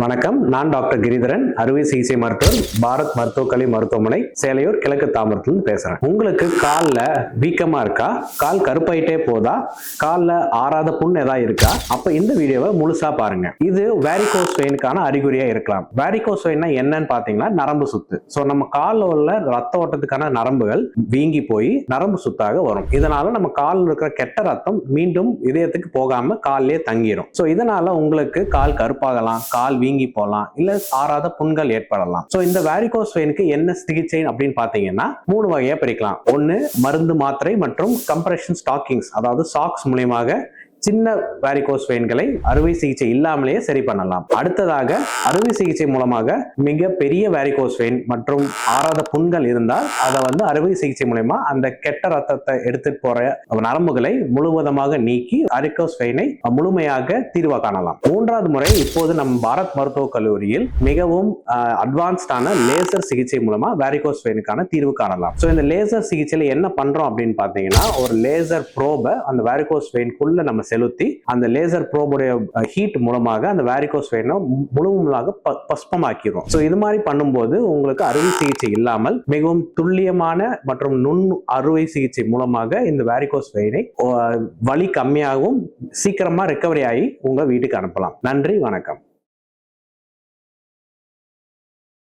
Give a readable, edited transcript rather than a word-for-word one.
வணக்கம். நான் டாக்டர் கிரிதரன், அறுவை சிகிச்சை மருத்துவர், பாரத் மருத்துவக்கலை மருத்துவமனை, சேலையூர், கிழக்கு தாம்பரத்துல பேசுறேன். உங்களுக்கு கால்ல வீக்கமா இருக்கா? கால் கருப்பாயிட்டே போதா? கால்ல ஆறாத புண் ஏதாவது இருக்கா? அப்ப இந்த வீடியோவை முழுசா பாருங்க. இது வேரிகோஸ் வெயினுக்கான அறிகுறியா இருக்கலாம். வேரிகோஸ் வெயின்னா என்னன்னு பாத்தீங்கன்னா நரம்பு சுத்து. சோ நம்ம கால்ல உள்ள ரத்த ஓட்டத்துக்கான நரம்புகள் வீங்கி போய் நரம்பு சுத்தாக வரும். இதனால நம்ம காலில் இருக்கிற கெட்ட ரத்தம் மீண்டும் இதயத்துக்கு போகாம காலிலே தங்கிரும். சோ இதனால உங்களுக்கு கால் கருப்பாகலாம், கால் வீங்கி போகலாம், இல்ல ஆறாத புண்கள் ஏற்படலாம். சோ இந்த வேரிகோஸ் வெயினுக்கு என்ன சிகிச்சை அப்படின்னு பாத்தீங்கன்னா 3 வகையா பிரிக்கலாம். ஒன்னு மருந்து மாத்திரை மற்றும் கம்ப்ரெஷன் ஸ்டாக்கிங்ஸ், அதாவது சாக்ஸ் மூலமாக சின்ன வேரிகோஸ் வெயின்களை அறுவை சிகிச்சை இல்லாமலேயே சரி பண்ணலாம். அடுத்ததாக அறுவை சிகிச்சை மூலமாக மிக பெரிய வேரிகோஸ் வெயின் மற்றும் ஆறாத புண்கள் இருந்தால் அதை அறுவை சிகிச்சை மூலமா அந்த கெட்ட ரத்தத்தை எடுத்துட்டு போற நரம்புகளை முழுவதுமாக நீக்கி வேரிகோஸ் வெயினை முழுமையாக தீர்வு காணலாம். மூன்றாவது முறை இப்போது நம் பாரத் மருத்துவக் கல்லூரியில் மிகவும் அட்வான்ஸ்டான லேசர் சிகிச்சை மூலமா வேரிகோஸ் வெயினுக்கான தீர்வு காணலாம். சோ இந்த லேசர் சிகிச்சையில என்ன பண்றோம் அப்படின்னு பாத்தீங்கன்னா, ஒரு லேசர் ப்ரோபை அந்த வேரிகோஸ் வெயின்குள்ள நம்ம செலுத்தி அந்த லேசர் ப்ரோபுடைய ஹீட் மூலமாக அந்த வேரிகோஸ் வெயினை முழுமையாக பஸ்பமாக்கிறோம். சோ இது மாதிரி பண்ணும்போது உங்களுக்கு அறுவை சிகிச்சை இல்லாமல் மிகவும் துல்லியமான மற்றும் நுண் அறுவை சிகிச்சை மூலமாக இந்த வேரிகோஸ் வெயினை வலி கம்மியாகவும் சீக்கிரமா ரெக்கவரி ஆகி உங்க வீட்டுக்கு அனுப்பலாம். நன்றி, வணக்கம்.